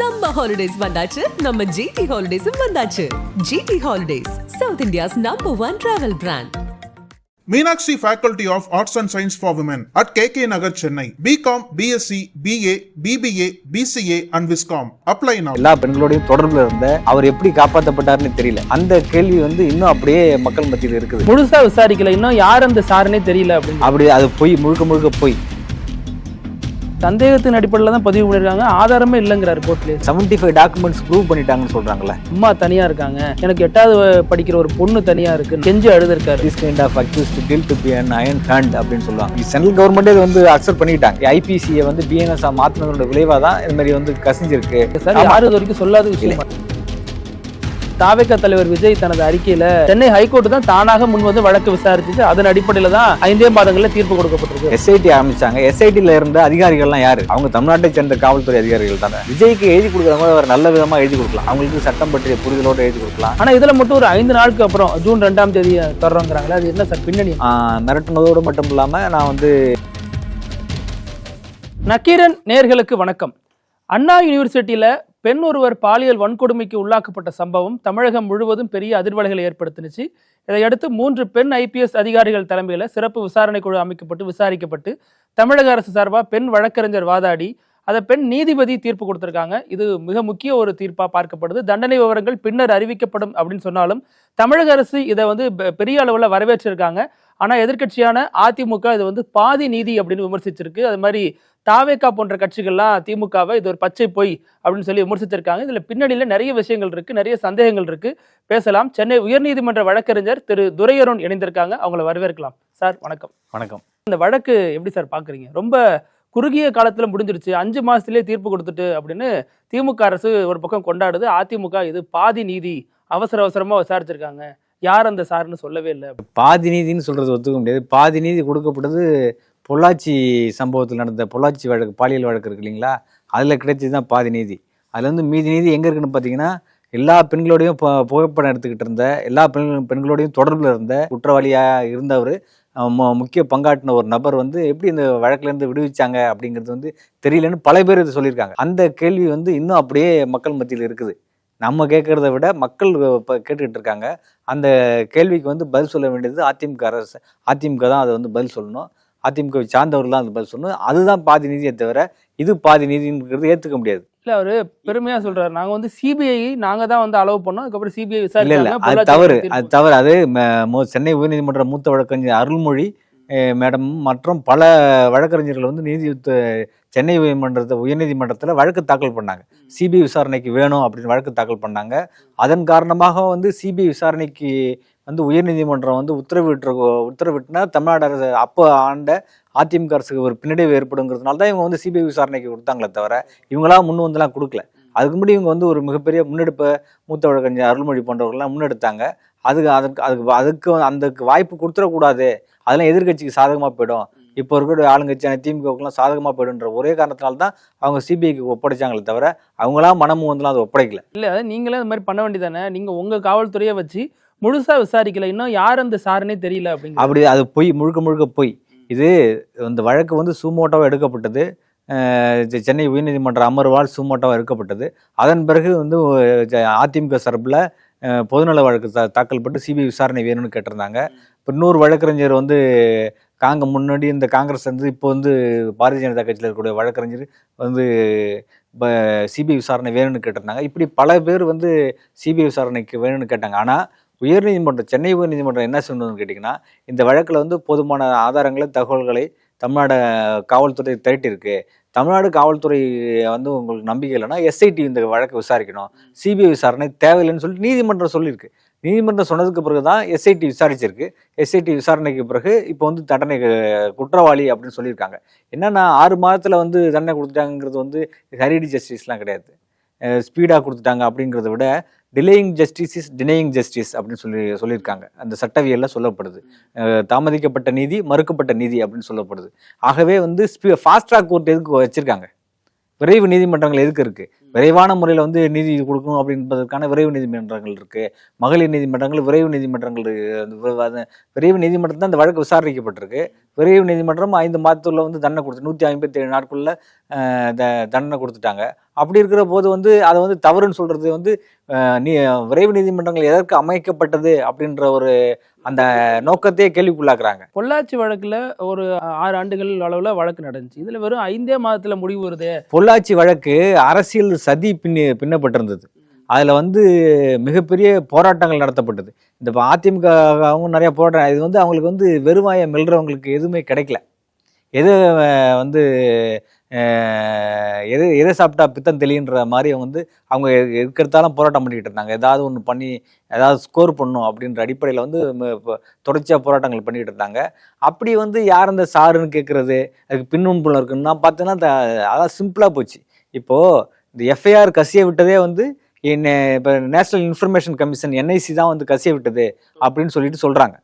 Summer holidays வந்தாச்சு, நம்ம GT Holidays வந்தாச்சு. GT Holidays, South India's #1 travel brand. Meenakshi Faculty of Arts and Science for Women at KK Nagar, Chennai. BCom, BSc, BA, BBA, BCA and Viscom. Apply now. எல்லா பெண்களோடையும் தொடர்புல இருந்த அவர் எப்படி காப்பாற்றப்பட்டாருன்னு தெரியல. அந்த கேள்வி இன்னும் அப்படியே மக்கள் மத்தியில் இருக்குது. முழுசா விசாரிக்கல, இன்னும் யார் அந்த சாருன்னே தெரியல அப்படின்னு. அப்படி அது பொய், முழுக்க பொய். சந்தேகத்தின் அடிப்படையில் தான் பதிவு பண்ணிருக்காங்க, ஆதாரமே இல்லைங்கிறாரு கோர்ட்ல. 75 டாக்குமெண்ட்ஸ் ப்ரூவ் பண்ணிட்டாங்கன்னு சொல்றாங்கல்ல. அம்மா தனியா இருக்காங்க, எனக்கு 8வது படிக்கிற ஒரு பொண்ணு தனியா இருக்கு, கெஞ்சி அழுதுருக்காரு. This kind of accused till to be an iron hand அப்படின்னு சொல்லுவாங்க. சென்ட்ரல் கவர்மெண்டே இது அக்செப்ட் பண்ணிட்டாங்க. ஐபிசியை பிஎன்எஸ் மாத்தினதோட விளைவா தான் இந்த மாதிரி கசிஞ்சிருக்கு. சார் யாரும் இது வரைக்கும் சொல்லாத விஷயம். தாவேகா தலைவர் விஜய் தனது அறிக்கையில சென்னை ஹைகோர்ட் தான் தானாக முன்வந்து வழக்கு விசாரிச்சு அதன் அடிப்படையில தான் 5 மாதங்கள்ல தீர்ப்பு கொடுக்கப்பட்டிருக்கு. எஸ்ஐடி ஆரம்பிச்சாங்க. எஸ்ஐடில இருந்த அதிகாரிகள்லாம் யாரு? அவங்க தமிழ்நாட்டை சேர்ந்த காவல்துறை அதிகாரிகள் தானே. விஜய்க்கு எழுதி கொடுக்குறவங்க வேற நல்ல விதமா எழுதி கொடுக்கலாம், அவங்களுக்கு சட்டம் பற்றிய புரிதலோட எழுதி கொடுக்கலாம். ஆனா இதுல மட்டும் ஒரு 5 நாளுக்கு அப்புறம் ஜூன் 2ஆம் தேதி தர்றோங்கிறாங்களே, அது என்ன சார் பின்னணி? மிரட்டுனதோடு மட்டும் இல்லாம நான் நக்கீரன் நேயர்களுக்கு வணக்கம். அண்ணா யூனிவர்சிட்டியில பெண் ஒருவர் பாலியல் வன்கொடுமைக்கு உள்ளாக்கப்பட்ட சம்பவம் தமிழகம் முழுவதும் பெரிய அதிர்வலைகளை ஏற்படுத்தினுச்சு. இதையடுத்து 3 பெண் IPS அதிகாரிகள் தலைமையில சிறப்பு விசாரணை குழு அமைக்கப்பட்டு விசாரிக்கப்பட்டு தமிழக அரசு சார்பாக பெண் வழக்கறிஞர் வாதாடி அதை பெண் நீதிபதி தீர்ப்பு கொடுத்திருக்காங்க. இது மிக முக்கிய ஒரு தீர்ப்பா பார்க்கப்படுது. தண்டனை விவரங்கள் பின்னர் அறிவிக்கப்படும் அப்படின்னு சொன்னாலும் தமிழக அரசு இதை பெரிய அளவுல வரவேற்றிருக்காங்க. ஆனா எதிர்கட்சியான அதிமுக இது பாதி நீதி அப்படின்னு விமர்சிச்சிருக்கு. அது மாதிரி தாவேகா போன்ற கட்சிகள்லாம் திமுகவை இது ஒரு பச்சை பொய் அப்படின்னு சொல்லி விமர்சிச்சிருக்காங்க. இதுல பின்னணியில நிறைய விஷயங்கள் இருக்கு, நிறைய சந்தேகங்கள் இருக்கு. பேசலாம். சென்னை உயர்நீதிமன்ற வழக்கறிஞர் திரு துரையருண் இணைந்திருக்காங்க, அவங்களை வரவேற்கலாம். சார் வணக்கம். வணக்கம். இந்த வழக்கு எப்படி சார் பாக்குறீங்க? ரொம்ப குறுகிய காலத்துல முடிஞ்சிருச்சு, 5 மாசத்திலேயே தீர்ப்பு கொடுத்துட்டு அப்படின்னு திமுக அரசு ஒரு பக்கம் கொண்டாடுது. அதிமுக இது பாதி நீதி, அவசரமா விசாரிச்சிருக்காங்க, யார் அந்த சார்னு சொல்லவே இல்லை. பாதி நீதினு சொல்றது ஒத்துக்க முடியாது. பாதி நீதி கொடுக்கப்பட்டது பொள்ளாச்சி சம்பவத்தில் நடந்த பொள்ளாச்சி வழக்கு, பாலியல் வழக்கு இருக்கு இல்லைங்களா, அதில் கிடைச்சது தான் பாதி நீதி. அதில் மீதி நீதி எங்கே இருக்குன்னு பார்த்தீங்கன்னா, எல்லா பெண்களோடையும் புகைப்படம் எடுத்துக்கிட்டு இருந்த, எல்லா பெண்களோடையும் தொடர்பில் இருந்த, குற்றவாளியாக இருந்தவர், முக்கிய பங்காற்றின ஒரு நபர் எப்படி இந்த வழக்கிலேருந்து விடுவிச்சாங்க அப்படிங்கிறது தெரியலன்னு பல பேர் இது சொல்லியிருக்காங்க. அந்த கேள்வி இன்னும் அப்படியே மக்கள் மத்தியில் இருக்குது. நம்ம கேட்கறத விட மக்கள் இப்போ கேட்டுக்கிட்டு இருக்காங்க. அந்த கேள்விக்கு பதில் சொல்ல வேண்டியது அதிமுக அரசு. அதிமுக தான் அதை பதில் சொல்லணும். அதிமுக சார்ந்தவர்கள் தான் அது பதில் சொல்லணும். அதுதான் பாதி நீதியை தவிர இது பாதி நீதிங்கிறது ஏற்றுக்க முடியாது. இல்ல, அவரு பெருமையா சொல்றாரு, நாங்க சிபிஐ நாங்க தான் அலோவ் பண்ணோம், அதுக்கப்புறம் சிபிஐ விசாரிச்சாங்க. இல்ல, அது தவறு. அது சென்னை உயர்நீதிமன்ற மூத்த வழக்கறிஞர் அருள்மொழி மேடம் மற்றும் பல வழக்கறிஞர்கள் சென்னை உயர்நீதிமன்றத்தில் வழக்கு தாக்கல் பண்ணாங்க. சிபிஐ விசாரணைக்கு வேணும் அப்படின்னு வழக்கு தாக்கல் பண்ணாங்க. அதன் காரணமாக சிபிஐ விசாரணைக்கு உயர்நீதிமன்றம் உத்தரவிட்டுனா தமிழ்நாடு அரசு அப்போ ஆண்ட அதிமுக அரசுக்கு ஒரு பின்னடைவு ஏற்படுங்கிறதுனால தான் இவங்க சிபிஐ விசாரணைக்கு கொடுத்தாங்களே தவிர இவங்களா முன் கொடுக்கல. அதுக்கு முன்னாடி இவங்க ஒரு மிகப்பெரிய முன்னெடுப்பை மூத்த வழக்கறிஞர் அருள்மொழி போன்றவர்கள்லாம் முன்னெடுத்தாங்க. அதுக்கு அந்த வாய்ப்பு கொடுத்துடக்கூடாது, அதெல்லாம் எதிர்கட்சிக்கு சாதகமாக போயிடும், இப்போ இருக்கிற ஆளுங்கட்சியான திமுகவுக்குலாம் சாதகமாக போயிடுன்ற ஒரே காரணத்தினால்தான் அவங்க சிபிஐக்கு ஒப்படைச்சாங்களே தவிர அவங்களாம் மனமும் அதை ஒப்படைக்கல. இல்லை, நீங்களே அது மாதிரி பண்ண வேண்டியதானே? நீங்கள் உங்கள் காவல்துறையை வச்சு முழுசா விசாரிக்கல, இன்னும் யார் அந்த சாருன்னே தெரியல அப்படின்னு. அப்படி அது பொய், முழுக்க பொய். இது இந்த வழக்கு சூமோட்டோவாக எடுக்கப்பட்டது. சென்னை உயர்நீதிமன்ற அமர்வால் சூமோட்டோவாக எடுக்கப்பட்டது. அதன் பிறகு அதிமுக சார்பில் பொதுநல வழக்கு தாக்கல் பட்டு சிபிஐ விசாரணை வேணும்னு கேட்டிருந்தாங்க. இப்போ இன்னொரு வழக்கறிஞர் முன்னாடி இந்த காங்கிரஸ் இப்போ பாரதிய ஜனதா கட்சியில் இருக்கக்கூடிய வழக்கறிஞர் சிபிஐ விசாரணை வேணும்னு கேட்டிருந்தாங்க. இப்படி பல பேர் சிபிஐ விசாரணைக்கு வேணும்னு கேட்டாங்க. ஆனால் சென்னை உயர்நீதிமன்றம் என்ன சொன்னதுன்னு கேட்டிங்கன்னா, இந்த வழக்கில் போதுமான ஆதாரங்களை, தகவல்களை தமிழ்நாடு காவல்துறை திரட்டியிருக்கு. தமிழ்நாடு காவல்துறை உங்களுக்கு நம்பிக்கை இல்லைன்னா எஸ்ஐடி இந்த வழக்கை விசாரிக்கணும், சிபிஐ விசாரணை தேவையில்லைன்னு சொல்லிட்டு நீதிமன்றம் சொல்லியிருக்கு. நீதிமன்றம் சொன்னதுக்கு பிறகு தான் எஸ்ஐடி விசாரிச்சிருக்கு. எஸ்ஐடி விசாரணைக்கு பிறகு இப்போ தண்டனை குற்றவாளி அப்படின்னு சொல்லியிருக்காங்க. என்னன்னா 6 மாதத்தில் தண்டனை கொடுத்துட்டாங்கிறது ஹரிடி ஜஸ்டிஸ்லாம் கிடையாது, ஸ்பீடாக கொடுத்துட்டாங்க. அப்படிங்கிறத விட delaying justice is denying justice அப்படின்னு சொல்லியிருக்காங்க. அந்த சட்டவியலில் சொல்லப்படுது. தாமதிக்கப்பட்ட நீதி, மறுக்கப்பட்ட நீதி அப்படின்னு சொல்லப்படுது. ஆகவே ஃபாஸ்ட் ட்ராக் கோர்ட் எதுக்கு வச்சிருக்காங்க? விரைவு நீதிமன்றங்கள் எதுக்கு இருக்கு? விரைவான முறையில் நீதி கொடுக்கணும் அப்படின்றதுக்கான விரைவு நீதிமன்றங்கள் இருக்கு. மகளிர் நீதிமன்றங்கள், விரைவு நீதிமன்றங்கள். விரைவு நீதிமன்றம் தான் இந்த வழக்கு விசாரிக்கப்பட்டிருக்கு. விரைவு நீதிமன்றம் 5 மாதத்துக்குள்ள தண்டனை கொடுத்து 157 நாட்குள்ள தண்டனை கொடுத்துட்டாங்க. அப்படி இருக்கிற போது வந்து அதை வந்து தவறுன்னு சொல்றது வந்து விரைவு நீதிமன்றங்கள் எதற்கு அமைக்கப்பட்டது அப்படின்ற ஒரு அந்த நோக்கத்தையே கேள்விக்குள்ளாக்குறாங்க. பொள்ளாச்சி வழக்குல ஒரு 6 ஆண்டுகள் அளவுல வழக்கு நடந்துச்சு. இதுல வெறும் 5 மாதத்துல முடிவு வருது. பொள்ளாச்சி வழக்கு அரசியல் சதி பின்னப்பட்டிருந்தது. அதுல வந்து மிகப்பெரிய போராட்டங்கள் நடத்தப்பட்டது. இந்த அதிமுக அவங்க நிறைய போராட்டம், இது வந்து அவங்களுக்கு வந்து வெறுவாயை மெல்றவங்களுக்கு எதுவுமே கிடைக்கல. எது வந்து எதை சாப்பிட்டா பித்தம் தெளின்ற மாதிரி அவங்க இருக்கிறதாலும் போராட்டம் பண்ணிக்கிட்டு இருந்தாங்க. ஏதாவது ஒன்று பண்ணி ஏதாவது ஸ்கோர் பண்ணணும் அப்படின்ற அடிப்படையில் வந்து தொடர்ச்சியாக போராட்டங்கள் பண்ணிக்கிட்டு இருந்தாங்க. அப்படி வந்து யார் அந்த சாருன்னு கேட்குறது, அதுக்கு பின்னும்புலம் இருக்குன்னா பார்த்தீங்கன்னா அதான் சிம்பிளாக போச்சு. இப்போது இந்த எஃப்ஐஆர் கசிய விட்டதே வந்து இப்போ நேஷனல் இன்ஃபர்மேஷன் கமிஷன் NIC தான் வந்து கசிய விட்டது அப்படின்னு சொல்றாங்க.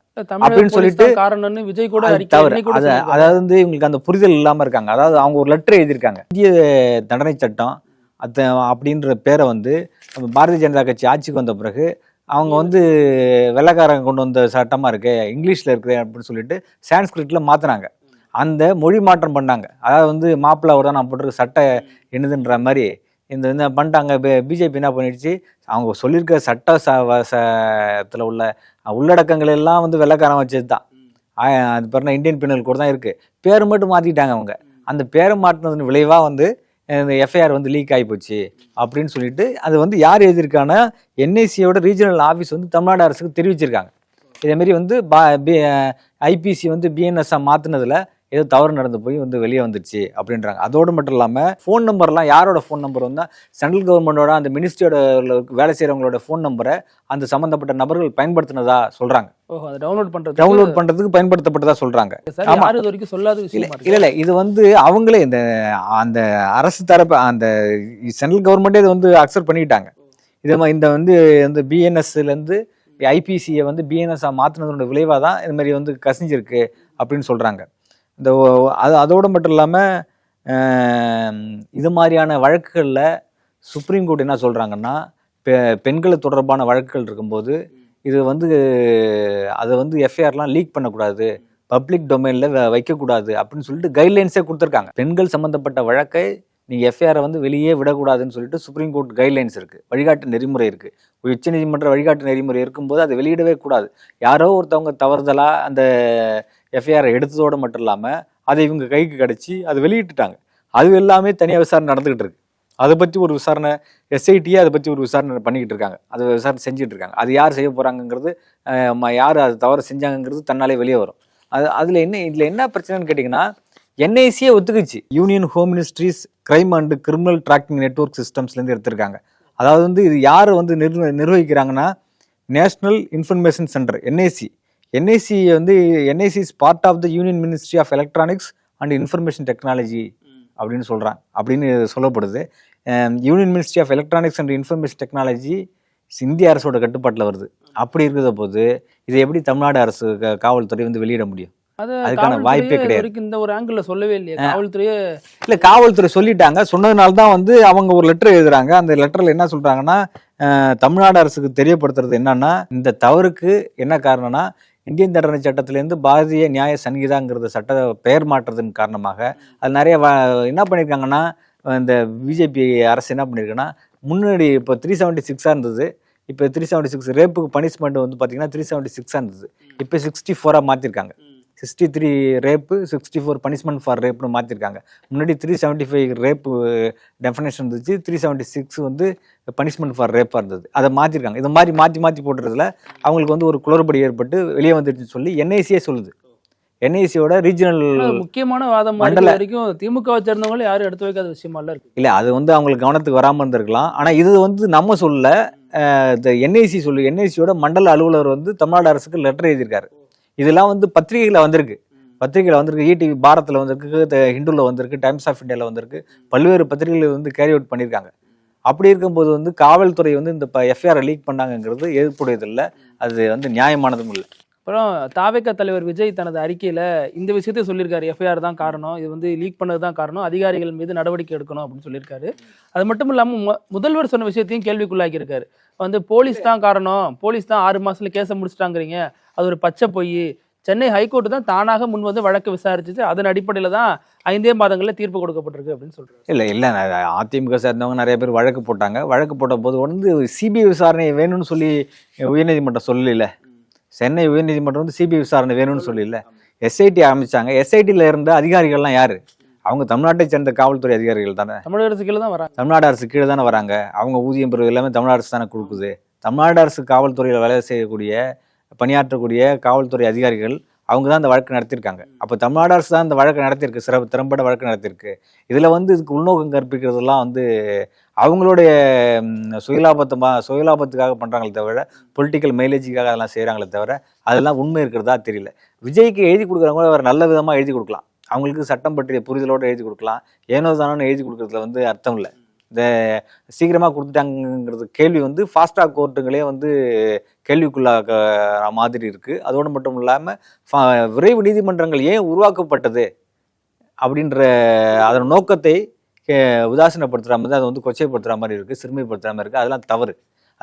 அப்படின்னு சொல்லிட்டு காரணம்னு விஜய் கூட தவறு. அதாவது வந்து இவங்களுக்கு அந்த புரிதல் இல்லாம இருக்காங்க. அதாவது அவங்க ஒரு லெட்டர் எழுதியிருக்காங்க. இந்திய தண்டனை சட்டம் அப்படின்ற பேரை வந்து பாரதிய ஜனதா கட்சி ஆட்சிக்கு வந்த பிறகு அவங்க வந்து வெள்ளைக்காரங்க கொண்டு வந்த சட்டமா இருக்கு, இங்கிலீஷ்ல இருக்கு அப்படின்னு சொல்லிட்டு சான்ஸ்கிரிட்ல மாத்தினாங்க. அந்த மொழி மாற்றம் பண்ணாங்க. அதாவது வந்து மாப்பிள்ளை தான் நான் போட்டிருக்க சட்டை என்னதுன்ற மாதிரி இந்த பண்ணிட்டாங்க. பிஜேபி என்ன பண்ணிடுச்சு, அவங்க சொல்லியிருக்க சட்டத்தில் உள்ள உள்ளடக்கங்கள் எல்லாம் வந்து வெள்ளைக்காரன் வச்சது தான். அது பாருங்க இந்தியன் பீனல் கோட் தான் இருக்கு, பேர் மட்டும் மாத்திட்டாங்க அவங்க. அந்த பேரை மாற்றினது விளைவா வந்து இந்த எஃப்ஐஆர் வந்து லீக் ஆகி போச்சு அப்படின்னு சொல்லிட்டு அது வந்து யார் எழுதியிருக்காங்கன்னா NICயோட ரீஜனல் ஆஃபீஸ் வந்து தமிழ்நாடு அரசுக்கு தெரிவிச்சிருக்காங்க. இதேமாரி வந்து IPC வந்து BNS மாற்றினதுல ஏதோ தவறு நடந்து போய் வந்து வெளியே வந்துருச்சு அப்படின்றாங்க. அதோடு மட்டும் இல்லாமல் ஃபோன் நம்பர்லாம் யாரோட ஃபோன் நம்பர் வந்தால் சென்ட்ரல் கவர்மெண்டோட அந்த மினிஸ்ட்ரியோட வேலை செய்கிறவங்களோட ஃபோன் நம்பரை அந்த சம்மந்தப்பட்ட நபர்கள் பயன்படுத்தினதா சொல்கிறாங்க. டவுன்லோட் பண்ணுறதுக்கு பயன்படுத்தப்பட்டதா சொல்கிறாங்க. இல்லை இது வந்து அவங்களே அந்த அரசு தரப்பு அந்த சென்ட்ரல் கவர்மெண்ட்டே இதை வந்து அக்செப்ட் பண்ணிக்கிட்டாங்க. இந்த வந்து இந்த BNSலேருந்து IPCயை வந்து BNS மாற்றினதோட விளைவாக தான் இது மாதிரி வந்து கசிஞ்சிருக்கு அப்படின்னு சொல்கிறாங்க. அதோடு மட்டும் இல்லாமல் இது மாதிரியான வழக்குகளில் சுப்ரீம் கோர்ட் என்ன சொல்கிறாங்கன்னா பெண்கள் தொடர்பான வழக்குகள் இருக்கும்போது இது வந்து அதை வந்து எஃப்ஐஆர்லாம் லீக் பண்ணக்கூடாது, பப்ளிக் டொமைனில் வைக்கக்கூடாது அப்படின்னு சொல்லிட்டு கைட்லைன்ஸே கொடுத்துருக்காங்க. பெண்கள் சம்மந்தப்பட்ட வழக்கை நீங்கள் எஃப்ஐஆரை வந்து வெளியே விடக்கூடாதுன்னு சொல்லிட்டு சுப்ரீம் கோர்ட் கைட்லைன்ஸ் இருக்குது, வழிகாட்டு நெறிமுறை இருக்குது. உச்ச நீதிமன்ற வழிகாட்டு நெறிமுறை இருக்கும்போது அதை வெளியிடவே கூடாது. யாரோ ஒருத்தவங்க தவறுதலாக அந்த எஃப்ஐஆரை எடுத்ததோடு மட்டும் இல்லாமல் அதை இவங்க கைக்கு கிடச்சி அதை வெளியிட்டுட்டாங்க. அது எல்லாமே தனியாக விசாரணை நடந்துகிட்டு இருக்கு. அதை பற்றி ஒரு விசாரணை SITயே அதை பற்றி ஒரு விசாரணை பண்ணிக்கிட்டு இருக்காங்க, அதை விசாரணை செஞ்சுட்டு இருக்காங்க. அது யார் செய்ய போகிறாங்கங்கிறது, யார் அது தவறு செஞ்சாங்கிறது தன்னாலே வெளியே வரும். இதில் என்ன பிரச்சனைன்னு கேட்டிங்கன்னா NICயே ஒத்துக்குச்சு. Union home ministries crime and criminal tracking network சிஸ்டம்ஸ்லேருந்து எடுத்திருக்காங்க. அதாவது வந்து இது யார் வந்து நிர்வகிக்கிறாங்கன்னா நேஷனல் இன்ஃபர்மேஷன் சென்டர் NIC வந்து NIC is part of the union ministry of electronics and information technology அப்படின்னு சொல்லப்படுது. Union ministry of electronics and information technology இந்திய அரசோட கட்டுப்பாட்டில் வருது. அப்படி இருக்கிற போது இதை எப்படி தமிழ்நாடு அரசு காவல்துறை வந்து வெளியிட முடியும்? அதுக்கான வாய்ப்பே கிடையாது. இந்த ஒரு ஆங்கிள் சொல்லவே இல்லையா காவல்துறையே? இல்லை, காவல்துறை சொல்லிட்டாங்க. சொன்னதுனால தான் வந்து அவங்க ஒரு லெட்டர் எழுதுறாங்க. அந்த லெட்டரில் என்ன சொல்றாங்கன்னா தமிழ்நாடு அரசுக்கு தெரியப்படுத்துறது என்னன்னா இந்த தவறுக்கு என்ன காரணம்னா இந்தியன் தண்டனை சட்டத்திலேருந்து பாரதிய நியாய சங்கீதாங்கிறத சட்ட பெயர் மாற்றத்தின் காரணமாக அது நிறைய என்ன பண்ணியிருக்காங்கன்னா இந்த பிஜேபி அரசு என்ன பண்ணியிருக்குன்னா முன்னாடி இப்போ 376 இருந்தது. இப்போ 376 ரேப்புக்கு பனிஷ்மெண்ட் வந்து பார்த்தீங்கன்னா 376 இருந்தது. இப்போ 64 மாற்றிருக்காங்க. 63 ரேப்பு, 64 பனிஷ்மெண்ட் ஃபார் ரேப்னு மாற்றிருக்காங்க. முன்னாடி 375 ரேப்பு டெஃபினேஷன் இருந்துச்சு, 376 வந்து பனிஷ்மெண்ட் ஃபார் ரேப்பாக இருந்தது. அதை மாற்றிருக்காங்க. இந்த மாதிரி மாற்றி போட்டுறதுல அவங்களுக்கு வந்து ஒரு குளறுபடி ஏற்பட்டு வெளியே வந்துருச்சுன்னு சொல்லி NICயே சொல்லுது. NICயோட ரீஜனல் முக்கியமான வாதம் வரைக்கும் திமுக சேர்ந்தவங்களும் யாரும் எடுத்து வைக்காத விஷயமா இல்லை, அது வந்து அவங்களுக்கு கவனத்துக்கு வராமல் இருந்திருக்கலாம். ஆனால் இது வந்து நம்ம சொல்ல NIC சொல்லு. NICயோட மண்டல அலுவலர் வந்து தமிழ்நாடு அரசுக்கு லெட்டர் எழுதியிருக்காரு. இதெல்லாம் வந்து பத்திரிகையில் வந்திருக்கு. ETV பாரத்தில் வந்திருக்கு, ஹிந்துவில் வந்திருக்கு, டைம்ஸ் ஆஃப் இந்தியாவில் வந்திருக்கு, பல்வேறு பத்திரிகைகள் வந்து கேரி அவுட் பண்ணியிருக்காங்க. அப்படி இருக்கும்போது வந்து காவல்துறை வந்து இந்த எஃப்ஐஆர் லீக் பண்ணாங்கிறது ஏற்புடையதில்லை, அது வந்து நியாயமானதும் இல்லை. அப்புறம் தாவேக தலைவர் விஜய் தனது அறிக்கையில் இந்த விஷயத்தை சொல்லியிருக்காரு. எஃப்ஐஆர் தான் காரணம், இது வந்து லீக் பண்ணது தான் காரணம், அதிகாரிகள் மீது நடவடிக்கை எடுக்கணும் அப்படின்னு சொல்லியிருக்காரு. அது மட்டும் இல்லாமல் முதல்வர் சொன்ன விஷயத்தையும் கேள்விக்குள்ளாக்கியிருக்காரு. வந்து போலீஸ் தான் காரணம், போலீஸ் தான் 6 மாதத்துல கேஸை முடிச்சிட்டாங்கிறீங்க, அது ஒரு பச்சை பொய், சென்னை ஹைகோர்ட் தான் தானாக முன் வந்து வழக்கு விசாரிச்சுட்டு அதன் அடிப்படையில் தான் 5 மாதங்களில் தீர்ப்பு கொடுக்கப்பட்டிருக்கு அப்படின்னு சொல்றாரு. இல்லை அதிமுக சேர்ந்தவங்க நிறைய பேர் வழக்கு போட்டாங்க. வழக்கு போட்ட போது வந்து சிபிஐ விசாரணை வேணும்னு சொல்லி உயர்நீதிமன்றம் சொல்லல. சென்னை உயர்நீதிமன்றம் வந்து சிபிஐ விசாரணை வேணும்னு சொல்லல. எஸ்ஐடி ஆரம்பிச்சாங்க. எஸ்ஐடியில் இருந்த அதிகாரிகள்லாம் யாரு? அவங்க தமிழ்நாட்டை சேர்ந்த காவல்துறை அதிகாரிகள் தானே. தமிழக அரசு கீழே தான் வராங்க. தமிழ்நாடு அரசு கீழே தானே வராங்க. அவங்க ஊதியம் பெறுவது எல்லாமே தமிழ்நாடு அரசு தானே கொடுக்குது. தமிழ்நாடு அரசு காவல்துறையில் வேலை செய்யக்கூடிய பணியாற்றக்கூடிய காவல்துறை அதிகாரிகள் அவங்க தான் அந்த வழக்கு நடத்தியிருக்காங்க. அப்போ தமிழ்நாடு அரசு தான் இந்த வழக்கு நடத்தியிருக்கு, திறம்பட வழக்கு நடத்தியிருக்கு. இதில் வந்து இதுக்கு உள்நோக்கம் கற்பிக்கிறதுலாம் வந்து அவங்களுடைய சுயலாபத்துக்காக பண்ணுறாங்களே தவிர பொலிட்டிக்கல் மைலேஜுக்காக அதெல்லாம் செய்கிறாங்களே தவிர அதெல்லாம் உண்மை இருக்கிறதா தெரியல. விஜய்க்கு எழுதி கொடுக்குறவங்க வேறு நல்ல விதமாக எழுதி கொடுக்கலாம். அவங்களுக்கு சட்டம் பற்றிய புரிதலோடு எழுதி கொடுக்கலாம். ஏனோ தானோன்னு எழுதி கொடுக்குறதுல வந்து அர்த்தம் இல்லை. இந்த சீக்கிரமாக கொடுத்துட்டாங்கிறது கேள்வி வந்து ஃபாஸ்ட்ராக் கோர்ட்டுங்களே வந்து கேள்விக்குள்ளாக மாதிரி இருக்குது. அதோடு மட்டும் இல்லாமல் விரைவு நீதிமன்றங்கள் ஏன் உருவாக்கப்பட்டது அப்படின்ற அதன் நோக்கத்தை உதாசீனப்படுத்துகிற மாதிரி, அதை வந்து கொச்சைப்படுத்துகிற மாதிரி இருக்குது, சிறுமைப்படுத்துகிற மாதிரி இருக்குது. அதெல்லாம் தவறு.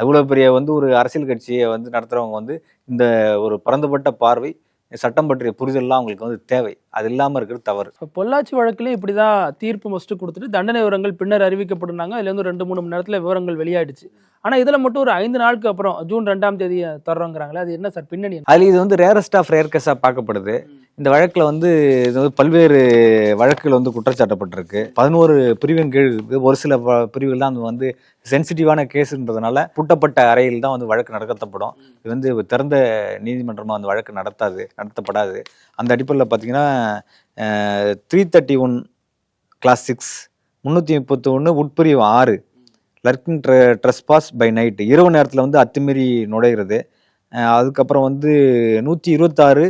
அவ்வளோ பெரிய வந்து ஒரு அரசியல் கட்சியை வந்து நடத்துகிறவங்க வந்து இந்த ஒரு பரந்துபட்ட பார்வை, சட்டம் பற்றிய புரிதல்லாம் அவங்களுக்கு வந்து தேவை. அது இல்லாமல் இருக்கிறது தவறு. பொள்ளாச்சி வழக்குலேயும் இப்படி தான் தீர்ப்பு மஸ்ட்டு கொடுத்துட்டு தண்டனை விவரங்கள் பின்னர் அறிவிக்கப்படுனாங்க. இதுல வந்து 2-3 மணி நேரத்தில் விவரங்கள் வெளியாயிடுச்சு. ஆனால் இதில் மட்டும் ஒரு 5 நாளுக்கு அப்புறம் ஜூன் 2ஆம் தேதி தர்றோங்கிறாங்களே, அது என்ன சார் பின்னணி? அதில் இது வந்து ரேரஸ்ட் ஆஃப் ரேர் கேஸாக பார்க்கப்படுது. இந்த வழக்கில் வந்து இது வந்து பல்வேறு வழக்குகள் வந்து குற்றச்சாட்டப்பட்டிருக்கு. 11 பிரிவின் கீழ் இருக்குது. ஒரு சில பிரிவுகள் தான் வந்து சென்சிட்டிவான கேஸுன்றதுனால பூட்டப்பட்ட அறையில் தான் வந்து வழக்கு நடத்தப்படும். இது வந்து திறந்த நீதிமன்றமாக வந்து வழக்கு நடத்தப்படாது. அந்த அடிப்படையில் பார்த்தீங்கன்னா 331 கிளாஸ் 6, 331 உட்பிரிவு 6 லர்க்கிங் ட்ரெஸ்பாஸ் பை நைட், இரவு நேரத்தில் வந்து அத்துமீறி நுழைகிறது. அதுக்கப்புறம் வந்து 126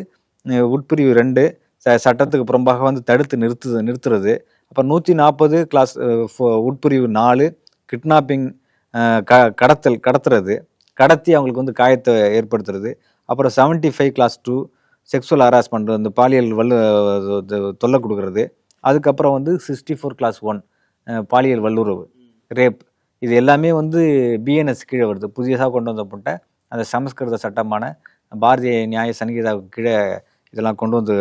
உட்பிரிவு 2 சட்டத்துக்கு புறம்பாக வந்து தடுத்து நிறுத்துறது. அப்புறம் 140 கிளாஸ் உட்பிரிவு 4 கிட்னாப்பிங், கடத்துறது, கடத்தி அவங்களுக்கு வந்து காயத்தை ஏற்படுத்துறது. அப்புறம் 75 கிளாஸ் 2 செக்ஸுவல் ஹராஸ்மெண்ட், வந்து பாலியல் தொல்லை கொடுக்கறது. அதுக்கப்புறம் வந்து 64 கிளாஸ் 1 பாலியல் வல்லுறவு, ரேப். இது எல்லாமே வந்து பிஎன்எஸ் கீழே வருது. புதியதாக கொண்டு வந்தப்பட்ட அந்த சமஸ்கிருத சட்டமான பாரதிய நியாய சங்கீதாவுக்கு கீழே இதெல்லாம் கொண்டு வந்து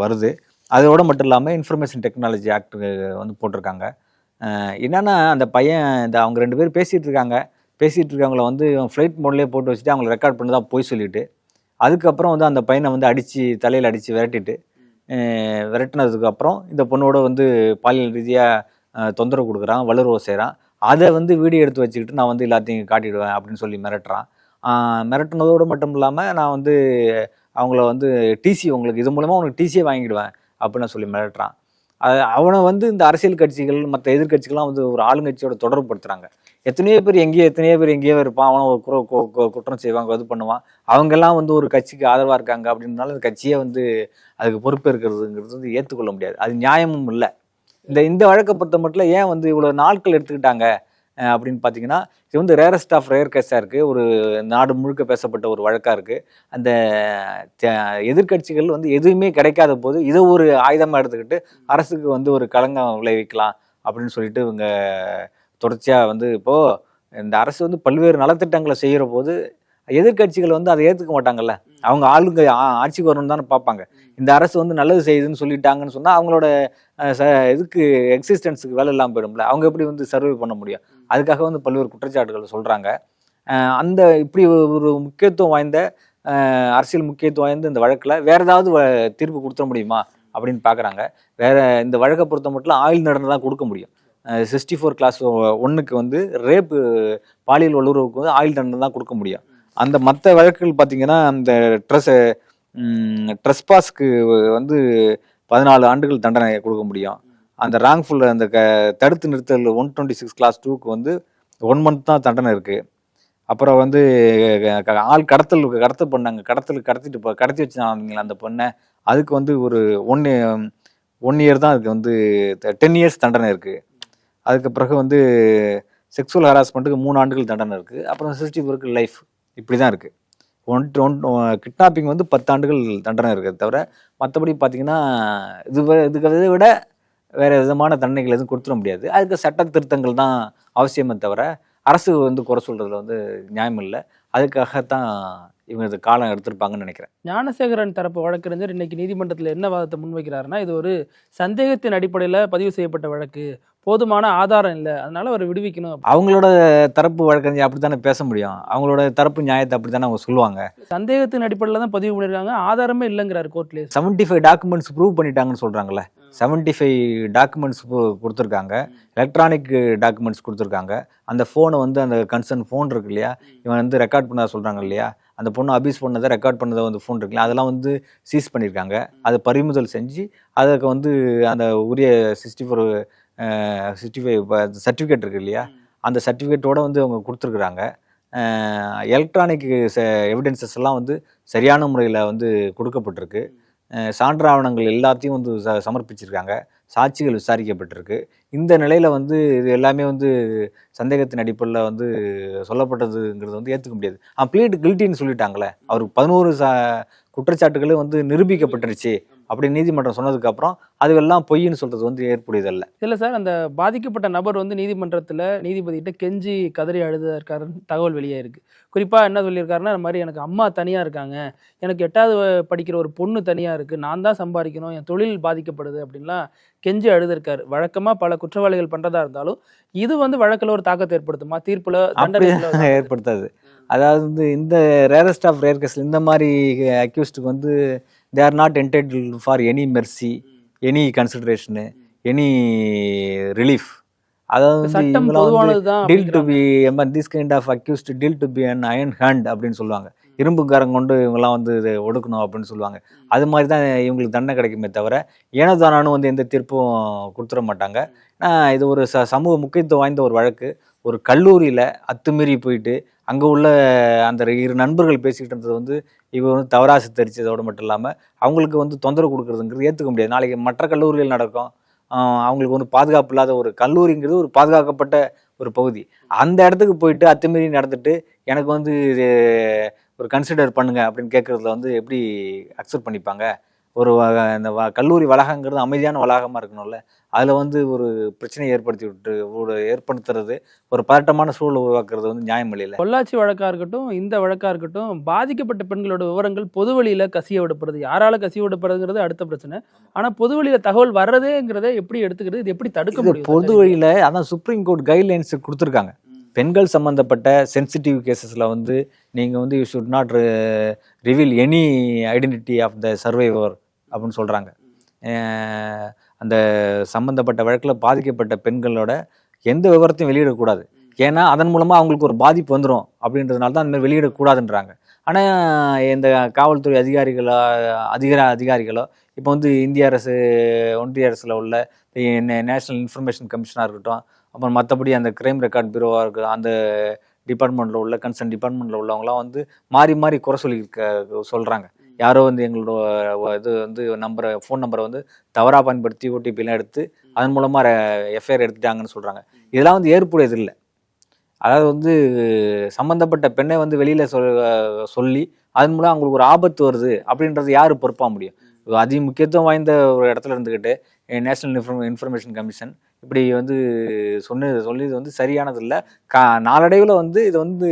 வருது. அதோடு மட்டும் இல்லாமல் இன்ஃபர்மேஷன் டெக்னாலஜி ஆக்ட் வந்து போட்டிருக்காங்க. என்னென்னா அந்த பையன் அவங்க 2 பேர் பேசிகிட்டு இருக்கவங்கள வந்து ஃப்ளைட் மோட்லேயே போட்டு வச்சுட்டு அவங்களை ரெக்கார்ட் பண்ணி தான் போய் சொல்லிவிட்டு, அதுக்கப்புறம் வந்து அந்த பையனை வந்து தலையில் அடித்து விரட்டினதுக்கு அப்புறம் இந்த பொண்ணோட வந்து பாலியல் ரீதியாக தொந்தரவு கொடுக்குறான், வல்லுறவு செய்கிறான். அதை வந்து வீடியோ எடுத்து வச்சுக்கிட்டு நான் வந்து எல்லாத்தையும் காட்டிடுவேன் அப்படின்னு சொல்லி மிரட்டுறான். மிரட்டினதோடு மட்டும் இல்லாமல் நான் வந்து அவங்கள வந்து உங்களுக்கு இது மூலமாக உனக்கு டிசியை வாங்கிடுவேன் அப்படின்னு சொல்லி மிரட்டுறான். அவனை வந்து இந்த அரசியல் கட்சிகள் மற்ற எதிர்கட்சிகள்லாம் வந்து ஒரு ஆளுங்கட்சியோட தொடர்பு படுத்துறாங்க. எத்தனையோ பேர் எங்கேயோ இருப்பான், அவனை ஒரு குற்றம் செய்வாங்க, இது பண்ணுவான். அவங்கெல்லாம் வந்து ஒரு கட்சிக்கு ஆதரவாக இருக்காங்க அப்படின்றனால அந்த கட்சியை வந்து அதுக்கு பொறுப்பேற்கிறதுங்கிறது வந்து ஏற்றுக்கொள்ள முடியாது. அது நியாயமும் இல்லை. இந்த வழக்கை பொறுத்த மட்டும் ஏன் வந்து இவ்வளோ நாட்கள் எடுத்துக்கிட்டாங்க அப்படின்னு பார்த்தீங்கன்னா, இது வந்து ரேரஸ்ட் ஆஃப் ரேர் கேஸாக இருக்குது. ஒரு நாடு முழுக்க பேசப்பட்ட ஒரு வழக்காக இருக்குது. அந்த எதிர்கட்சிகள் வந்து எதுவுமே கிடைக்காத போது இதை ஒரு ஆயுதமாக எடுத்துக்கிட்டு அரசுக்கு வந்து ஒரு களங்கம் விளைவிக்கலாம் அப்படின்னு சொல்லிட்டு இவங்க தொடர்ச்சியாக வந்து இப்போது இந்த அரசு வந்து பல்வேறு நலத்திட்டங்களை செய்கிற போது எதிர்கட்சிகள் வந்து அதை ஏற்றுக்க மாட்டாங்கல்ல. அவங்க ஆளுங்க ஆட்சிக்கு வரணும்னு தானே பார்ப்பாங்க. இந்த அரசு வந்து நல்லது செய்யுதுன்னு சொல்லிட்டாங்கன்னு சொன்னால் அவங்களோட இதுக்கு எக்ஸிஸ்டன்ஸுக்கு வேலை இல்லாமல் போயிடும்ல. அவங்க எப்படி வந்து சர்வே பண்ண முடியும்? அதுக்காக வந்து பல்வேறு குற்றச்சாட்டுகள் சொல்கிறாங்க. அந்த இப்படி ஒரு முக்கியத்துவம் வாய்ந்த அரசியல் முக்கியத்துவம் வாய்ந்த இந்த வழக்கில் வேறு ஏதாவது தீர்ப்பு கொடுத்துட முடியுமா அப்படின்னு பார்க்குறாங்க. வேறு இந்த வழக்கை பொறுத்த மட்டும் ஆயுள் தண்டனை தான் கொடுக்க முடியும். 64 கிளாஸ் 1க்கு வந்து ரேப்பு, பாலியல் வல்லுறவுக்கு வந்து ஆயுள் தண்டனை தான் கொடுக்க முடியும். அந்த மற்ற வழக்குகள் பார்த்தீங்கன்னா அந்த ட்ரெஸ்பாஸ்க்கு வந்து 14 ஆண்டுகள் தண்டனை கொடுக்க முடியும். அந்த ராங்ஃபுல் அந்த தடுத்து நிறுத்தல் 126 கிளாஸ் 2க்கு வந்து 1 month தான் தண்டனை இருக்குது. அப்புறம் வந்து கடத்தல் பண்ணாங்க, கடத்தி வச்சுருந்தாங்களா அந்த பொண்ணை, அதுக்கு வந்து ஒரு 1 year தான் அதுக்கு வந்து 10 years தண்டனை இருக்குது. அதுக்கு பிறகு வந்து செக்ஸுவல் ஹராஸ்மெண்ட்டுக்கு 3 ஆண்டுகள் தண்டனை இருக்குது. அப்புறம் 64க்கு லைஃப். இப்படி தான் இருக்குது. கிட்னாப்பிங் வந்து 10 ஆண்டுகள் தண்டனை இருக்குது தவிர மற்றபடி பார்த்தீங்கன்னா இதுக்கு விட வேறு விதமான தண்டனைகள் எதுவும் கொடுத்துட முடியாது. அதுக்கு சட்ட திருத்தங்கள் தான் அவசியமே தவிர அரசு வந்து குறை சொல்கிறதுல வந்து நியாயம் இல்லை. அதுக்காகத்தான் இவங்க இது காலம் எடுத்திருப்பாங்கன்னு நினைக்கிறேன். ஞானசேகரன் தரப்பு வழக்கறிஞர் இன்னைக்கு நீதிமன்றத்தில் என்ன வாதத்தை முன்வைக்கிறாருன்னா, இது ஒரு சந்தேகத்தின் அடிப்படையில் பதிவு செய்யப்பட்ட வழக்கு, போதுமான ஆதாரம் இல்லை, அதனால அவர் விடுவிக்கணும். அவங்களோட தரப்பு வழக்கறிஞர் அப்படித்தானே பேச முடியும், அவங்களோட தரப்பு நியாயத்தை அப்படித்தானே அவங்க சொல்லுவாங்க. சந்தேகத்தின் அடிப்படையில் தான் பதிவு பண்ணியிருக்காங்க, ஆதாரமே இல்லைங்கிறாரு கோர்ட்லேயே. 75 டாக்குமெண்ட்ஸ் ப்ரூவ் பண்ணிட்டாங்கன்னு சொல்கிறாங்கல்ல, 75 டாக்குமெண்ட்ஸ் கொடுத்துருக்காங்க, எலக்ட்ரானிக் டாக்குமெண்ட்ஸ் கொடுத்துருக்காங்க. அந்த ஃபோனை வந்து அந்த கன்சர்ன் ஃபோன் இருக்கு இல்லையா, இவன் வந்து ரெக்கார்ட் பண்ண சொல்கிறாங்க இல்லையா, அந்த பொண்ணு அபியூஸ் பண்ணதை ரெக்கார்ட் பண்ணதை வந்து ஃபோன் இருக்குல்ல, அதெல்லாம் வந்து சீஸ் பண்ணியிருக்காங்க. அதை பறிமுதல் செஞ்சு அதுக்கு வந்து அந்த உரிய 65 சர்டிஃபிகேட் இருக்கு இல்லையா, அந்த சர்டிஃபிகேட்டோடு வந்து அவங்க கொடுத்துருக்குறாங்க. எலக்ட்ரானிக் எவிடன்சஸ் எல்லாம் வந்து சரியான முறையில் வந்து கொடுக்கப்பட்டிருக்கு. சான்று ஆவணங்கள் எல்லாத்தையும் வந்து சமர்ப்பிச்சிருக்காங்க, சாட்சிகள் விசாரிக்கப்பட்டிருக்கு. இந்த நிலையில் வந்து இது எல்லாமே வந்து சந்தேகத்தின் அடிப்படையில் வந்து சொல்லப்பட்டதுங்கிறது வந்து ஏற்றுக்க முடியாது. ப்ளீட் கில்ட்டின்னு சொல்லிட்டாங்களே, அவருக்கு 11 குற்றச்சாட்டுகளும் வந்து நிரூபிக்கப்பட்டுருச்சு அப்படி நீதிமன்றம் சொன்னதுக்கப்புறம் அதுவெல்லாம் பொய்ன்னு சொல்கிறது வந்து ஏற்புடையதல்ல. இல்லை சார், அந்த பாதிக்கப்பட்ட நபர் வந்து நீதிமன்றத்தில் நீதிபதிகிட்ட கெஞ்சி கதறி அழுதுருக்காருன்னு தகவல் வெளியே இருக்குது. குறிப்பாக என்ன சொல்லியிருக்காருன்னா, இந்த மாதிரி எனக்கு அம்மா தனியாக இருக்காங்க, எனக்கு 8வது படிக்கிற ஒரு பொண்ணு தனியாக இருக்குது, நான் தான் சம்பாதிக்கணும், என் தொழில் பாதிக்கப்படுது அப்படின்லாம் கெஞ்சி அழுதுருக்காரு. வழக்கமாக பல குற்றவாளிகள் பண்ணுறதா இருந்தாலும் இது வந்து வழக்கில் ஒரு தாக்கத்தை ஏற்படுத்துமா, தீர்ப்பில் ஏற்படுத்தாது. அதாவது வந்து இந்த ரேரஸ்ட் ஆஃப் ரேர் கேஸில் இந்த மாதிரி அக்யூஸ்டுக்கு வந்து they are not entitled for any mercy, any consideration, any relief. அதாவது deal to be this kind of accused deal to be an iron hand அப்படின்னு சொல்லுவாங்க. இரும்புக்காரங்க கொண்டு இவங்கெல்லாம் வந்து இதை ஒடுக்கணும் அப்படின்னு சொல்லுவாங்க. அது மாதிரி தான் இவங்களுக்கு தண்டனை கிடைக்குமே தவிர ஏனோதானானு வந்து எந்த தீர்ப்பும் கொடுத்துட மாட்டாங்க. இது ஒரு சமூக முக்கியத்துவம் வாய்ந்த ஒரு வழக்கு. ஒரு கல்லூரியில் அத்துமீறி போயிட்டு அங்கே உள்ள அந்த 2 நண்பர்கள் பேசிக்கிட்டு இருந்தது வந்து இவங்க வந்து தவறாக சித்தரிச்சதோடு மட்டும் இல்லாமல் அவங்களுக்கு வந்து தொந்தரவு கொடுக்குறதுங்கிறது ஏற்றுக்க முடியாது. நாளைக்கு மற்ற கல்லூரிகள் நடக்கும், அவங்களுக்கு வந்து பாதுகாப்பு இல்லாத ஒரு கல்லூரிங்கிறது ஒரு பாதுகாக்கப்பட்ட ஒரு பகுதி. அந்த இடத்துக்கு போயிட்டு அத்துமீறி நடந்துட்டு எனக்கு வந்து இது ஒரு கன்சிடர் பண்ணுங்க அப்படின்னு கேட்குறதுல வந்து எப்படி அக்செப்ட் பண்ணிப்பாங்க? ஒரு இந்த கல்லூரி வளாகங்கிறது அமைதியான வளாகமாக இருக்கணும்ல, அதில் வந்து ஒரு பிரச்சனையை ஏற்படுத்துறது ஒரு பதட்டமான சூழலை உருவாக்குறது வந்து நியாயம் இல்லையில. பொள்ளாச்சி வழக்காக இருக்கட்டும், இந்த வழக்காக இருக்கட்டும், பாதிக்கப்பட்ட பெண்களோட விவரங்கள் பொது வழியில் கசிய விடப்படுறது, யாரால கசிய விடப்படுறதுங்கிறது அடுத்த பிரச்சனை. ஆனால் பொது வழியில் தகவல் வர்றதேங்கிறத எப்படி எடுத்துக்கிறது, இது எப்படி தடுக்க முடியும்? பொது வழியில் அதான் சுப்ரீம் கோர்ட் கைட்லைன்ஸ் கொடுத்துருக்காங்க. பெண்கள் சம்மந்தப்பட்ட சென்சிட்டிவ் கேசஸில் வந்து நீங்கள் வந்து you should not reveal any identity of the survivor அப்படின்னு சொல்கிறாங்க. அந்த சம்மந்தப்பட்ட வழக்கில் பாதிக்கப்பட்ட பெண்களோட எந்த விவரத்தையும் வெளியிடக்கூடாது, ஏன்னா அதன் மூலமாக அவங்களுக்கு ஒரு பாதிப்பு வந்துடும் அப்படின்றதுனால தான் அந்த மாதிரி வெளியிடக்கூடாதுன்றாங்க. ஆனால் இந்த காவல்துறை அதிகாரிகளோ இப்போ வந்து இந்திய அரசு ஒன்றிய அரசில் உள்ள நேஷ்னல் இன்ஃபர்மேஷன் கமிஷனாக இருக்கட்டும், அப்புறம் மற்றபடி அந்த கிரைம் ரெக்கார்ட் பியூரோவாக இருக்குது, அந்த டிபார்ட்மெண்ட்டில் உள்ள கன்சர்ன் டிபார்ட்மெண்ட்டில் உள்ளவங்களாம் வந்து மாறி மாறி குறை சொல்கிறாங்க. யாரோ வந்து எங்களோட இது வந்து ஃபோன் நம்பரை வந்து தவறாக பயன்படுத்தி ஓடிபிலாம் எடுத்து அதன் மூலமாக எஃப்ஐஆர் எடுத்துட்டாங்கன்னு சொல்கிறாங்க. இதெல்லாம் வந்து ஏற்புடையது இல்லை. அதாவது வந்து சம்மந்தப்பட்ட பெண்ணை வந்து வெளியில் சொல்லி அதன் மூலம் அவங்களுக்கு ஒரு ஆபத்து வருது அப்படின்றது யார் பொறுப்பாக முடியும்? அதி முக்கியத்துவம் வாய்ந்த ஒரு இடத்துல இருந்துக்கிட்டு நேஷ்னல் இன்ஃபர்மேஷன் கமிஷன் இப்படி வந்து சொல்லி இது வந்து சரியானது இல்லை. நாளடைவில் வந்து இது வந்து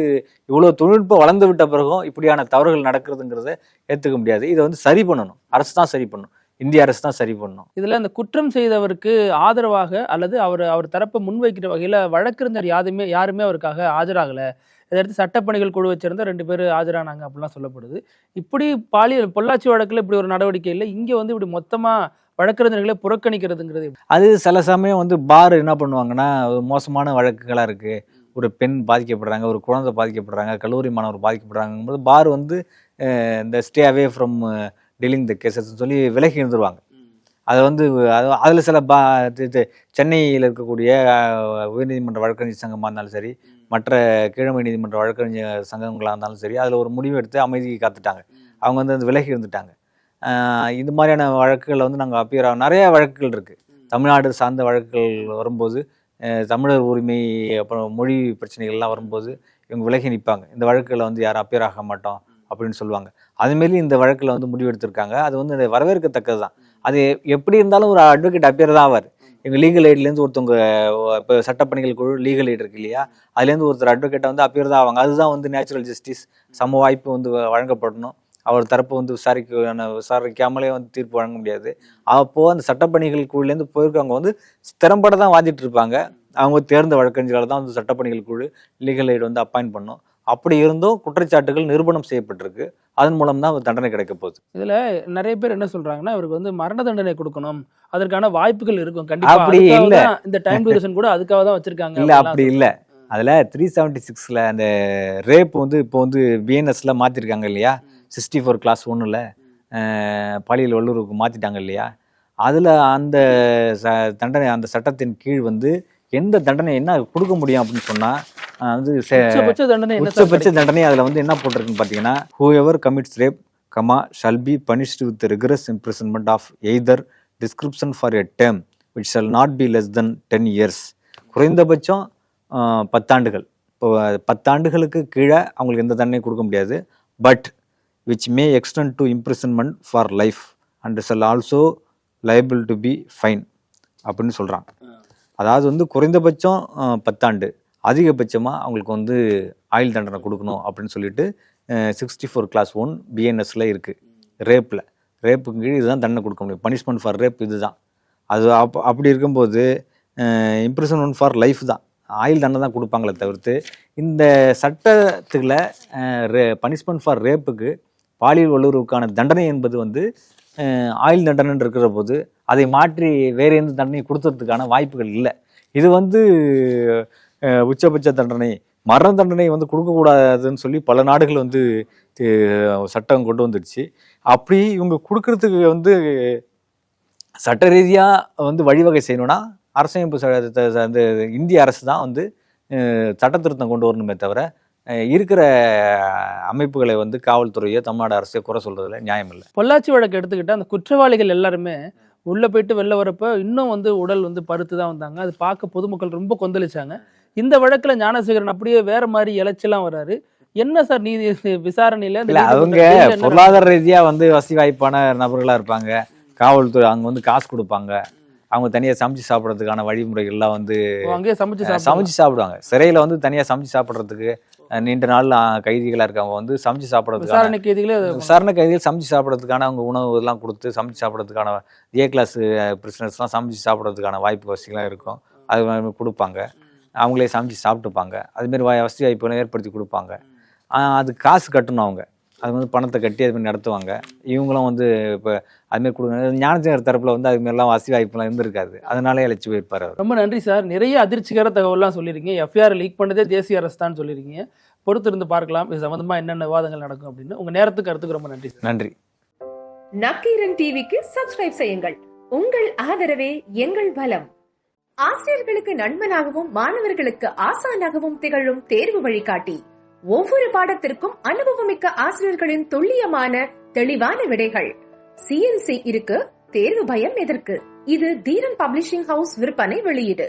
இவ்வளோ தொழில்நுட்பம் வளர்ந்து விட்ட பிறகும் இப்படியான தவறுகள் நடக்கிறதுங்கிறத ஏற்றுக்க முடியாது. இதை வந்து சரி பண்ணணும், அரசு தான் சரி பண்ணணும், இந்திய அரசு தான் சரி பண்ணணும். இதில் அந்த குற்றம் செய்தவருக்கு ஆதரவாக அல்லது அவர் தரப்பை முன்வைக்கிற வகையில் வழக்கறிஞர் யாருமே அவருக்காக ஆஜராகலை. இதையடுத்து சட்டப்பணிகள் குழு வச்சிருந்தா 2 பேர் ஆஜரானாங்க அப்படிலாம் சொல்லப்படுது. இப்படி பாலியல் பொள்ளாச்சி வழக்கில் இப்படி ஒரு நடவடிக்கை இல்லை, இங்கே வந்து இப்படி மொத்தமாக வழக்கறிஞர்களை புறக்கணிக்கிறதுங்கிறது. அது சில சமயம் வந்து பார் என்ன பண்ணுவாங்கன்னா, மோசமான வழக்குகளாக இருக்குது, ஒரு பெண் பாதிக்கப்படுறாங்க, ஒரு குழந்தை பாதிக்கப்படுறாங்க, கல்லூரி மாணவர் பாதிக்கப்படுறாங்கும்போது பார் வந்து இந்த stay away from dealing the cases சொல்லி விலகி இருந்துருவாங்க. அதை வந்து அதில் சில சென்னையில் இருக்கக்கூடிய உயர்நீதிமன்ற வழக்கறிஞர் சங்கமாக இருந்தாலும் சரி, மற்ற கீழமை நீதிமன்ற வழக்கறிஞர் சங்கங்களாக இருந்தாலும் சரி, அதில் ஒரு முடிவு எடுத்து அமைதி காத்துட்டாங்க. அவங்க வந்து அந்த விலகி இருந்துட்டாங்க. இது மாதிரியான வழக்குகளை வந்து நாங்கள் அப்பியர் நிறைய வழக்குகள் இருக்குது. தமிழ்நாடு சார்ந்த வழக்குகள் வரும்போது, தமிழர் உரிமை அப்புறம் மொழி பிரச்சனைகள்லாம் வரும்போது இவங்க விலகி நிற்பாங்க. இந்த வழக்குகளை வந்து யாரும் அப்பியர் ஆக மாட்டோம் அப்படின்னு சொல்லுவாங்க. அதுமாரி இந்த வழக்கில் வந்து முடிவு எடுத்திருக்காங்க. அது வந்து வரவேற்கத்தக்கது தான். அது எப்படி இருந்தாலும் ஒரு அட்வொகேட் அப்பியர் தான் ஆவார். எங்கள் லீகல் எய்ட்லேருந்து ஒருத்தவங்க இப்போ சட்டப்பணிகள் குழு லீகல் எய்ட் இருக்கு இல்லையா, அதுலேருந்து ஒருத்தர் அட்வொகேட்டை வந்து அப்பியர் தான் ஆவாங்க. அதுதான் வந்து நேச்சுரல் ஜஸ்டிஸ், சம வாய்ப்பு வந்து வழங்கப்படணும். அவர் தரப்பு வந்து விசாரிக்காமலே வந்து தீர்ப்பு வழங்க முடியாது. அப்போது அந்த சட்டப்பணிகள் குழுலேருந்து போயிருக்கவங்க வந்து திறம்பட தான் வாதிட்டு இருப்பாங்க. அவங்க தேர்ந்த வழக்கறிஞர்களை தான் வந்து சட்டப்பணிகள் குழு லீகல் எய்ட் வந்து அப்பாயிண்ட் பண்ணும். அப்படி இருந்தும் குற்றச்சாட்டுகள் நிரூபணம் செய்யப்பட்டிருக்கு. அதன் மூலம் தான் தண்டனை கிடைக்க போகுது. இதுல நிறைய பேர் என்ன சொல்றாங்கன்னா, இவருக்கு வந்து மரண தண்டனை கொடுக்கணும், அதற்கான வாய்ப்புகள் இருக்கும் கண்டிப்பா. அப்படி இல்ல, இந்த டைம் டியூரேஷன் கூட அதுக்காக தான் வச்சிருக்காங்க. இல்ல அப்படி இல்ல. அதுல 376ல அந்த ரேப் வந்து இப்போ வந்து பிஎன்எஸ்ல மாத்திருக்காங்க இல்லையா, 64 கிளாஸ் 1ல பாலியல் வல்லுறவுக்கு மாத்திட்டாங்க இல்லையா. அதுல அந்த தண்டனை, அந்த சட்டத்தின் கீழ் வந்து எந்த தண்டனை என்ன கொடுக்க முடியும் அப்படின்னு சொன்னா வந்து உச்சபட்ச தண்டனை அதுல வந்து என்ன போட்டிருக்குன்னு பாத்தீங்கன்னா, whoever commits rape, shall be punished with rigorous imprisonment of either description for a term which shall not be less than 10 years. குறைந்தபட்சம் 10 ஆண்டுகள். இப்போ 10 ஆண்டுகளுக்கு கீழே அவங்களுக்கு எந்த தண்டனையும் கொடுக்க முடியாது. But which may extend to imprisonment for life and shall also liable to be fine அப்படின்னு சொல்றாங்க. அதாவது வந்து குறைந்தபட்சம் 10 ஆண்டு, அதிகபட்சமாக அவங்களுக்கு வந்து ஆயுள் தண்டனை கொடுக்கணும் அப்படின்னு சொல்லிட்டு 64 கிளாஸ் 1 பிஎன்எஸ்ல இருக்குது. ரேப்புக்கு கீழ் இதுதான் தண்டனை கொடுக்க முடியும். பனிஷ்மெண்ட் ஃபார் ரேப் இதுதான். அது அப்படி இருக்கும்போது இம்ப்ரிசன்மெண்ட் ஃபார் லைஃப் தான், ஆயுள் தண்டனை தான் கொடுப்பாங்களே தவிர்த்து இந்த சட்டத்தில் பனிஷ்மெண்ட் ஃபார் ரேப்புக்கு பாலியல் வல்லுறவுக்கான தண்டனை என்பது வந்து ஆயுள் தண்டனை இருக்கிற போது அதை மாற்றி வேற எந்த தண்டனை கொடுத்ததுக்கான வாய்ப்புகள் இல்லை. இது வந்து உச்சபட்ச தண்டனை, மரண தண்டனை வந்து கொடுக்கக்கூடாதுன்னு சொல்லி பல நாடுகள் வந்து சட்டம் கொண்டு வந்துடுச்சு. அப்படி இவங்க கொடுக்கறதுக்கு வந்து சட்ட ரீதியாக வந்து வழிவகை செய்யணும்னா அரசமைப்பு அந்த இந்திய அரசு தான் வந்து சட்ட திருத்தம் கொண்டு வரணுமே தவிர இருக்கிற அமைப்புகளை வந்து காவல்துறையோ தமிழ்நாடு அரசோ குறை சொல்றதுல நியாயம் இல்லை. பொள்ளாச்சி வழக்கு எடுத்துக்கிட்டால் அந்த குற்றவாளிகள் எல்லாருமே உள்ளே போயிட்டு வெளில வரப்போ இன்னும் வந்து உடல் வந்து பருத்து தான் வந்தாங்க. அது பார்க்க பொதுமக்கள் ரொம்ப கொந்தளிச்சாங்க. இந்த வழக்கில் ஞானசேகரன் அப்படியே வேற மாதிரி இழைச்செல்லாம் வர்றாரு. என்ன சார் நீதி விசாரணையில அவங்க பொருளாதார ரீதியா வந்து வசதி வாய்ப்பான நபர்களா இருப்பாங்க. காவல்துறை அங்க வந்து காசு கொடுப்பாங்க. அவங்க தனியா சமைச்சு சாப்பிட்றதுக்கான வழிமுறைகள்லாம் வந்து அங்கேயே சமைச்சு சாப்பிடுவாங்க. சிறையில வந்து தனியா சமைச்சு சாப்பிட்றதுக்கு நீண்ட நாள் கைதிகளா இருக்கவங்க வந்து சமைச்சு சாப்பிட்றதுக்கான விசாரணை கைதிகள் சமைச்சு சாப்பிட்றதுக்கான அவங்க உணவு எல்லாம் கொடுத்து சமைச்சு சாப்பிட்றதுக்கான ஏ கிளாஸ் பிரிசனர்ஸ்லாம் சமைச்சு சாப்பிட்றதுக்கான வாய்ப்பு வசதிகள்லாம் இருக்கும். அது கொடுப்பாங்க. அவங்களே சமைச்சு சாப்பிட்டுப்பாங்க. அதுமாரி வசதி வாய்ப்புகளை ஏற்படுத்தி கொடுப்பாங்க. அது காசு கட்டணும். அவங்க அது வந்து பணத்தை கட்டி அதுமாதிரி நடத்துவாங்க. இவங்களும் வந்து இப்போ அதுமாரி கொடுங்க. ஞானசேகர் தரப்புல வந்து அதுமாரிலாம் வசதி வாய்ப்புலாம் இருந்திருக்காது. அதனாலே அழைச்சி போயிருப்பார் அவர். ரொம்ப நன்றி சார். நிறைய அதிர்ச்சிகர தகவல்லாம் சொல்லியிருக்கீங்க. எஃப்ஐஆர் லீக் பண்ணதே தேசிய அரசு தான் சொல்லியிருக்கீங்க. பொறுத்திருந்து பார்க்கலாம் இது சம்பந்தமா என்னென்ன விவாதங்கள் நடக்கும் அப்படின்னு. உங்க நேரத்துக்கு கருத்துக்கு ரொம்ப நன்றி. நன்றி. நக்கீரன் டிவிக்கு சப்ஸ்கிரைப் செய்யுங்கள். உங்கள் ஆதரவே எங்கள் பலம். ஆசிரியர்களுக்கு நண்பனாகவும் மாணவர்களுக்கு ஆசானாகவும் திகழும் தேர்வு வழிகாட்டி. ஒவ்வொரு பாடத்திற்கும் அனுபவமிக்க ஆசிரியர்களின் துல்லியமான தெளிவான விடைகள். CNC இருக்கு, தேர்வு பயம் எதற்கு? இது தீரன் பப்ளிஷிங் ஹவுஸ் விற்பனை வெளியீடு.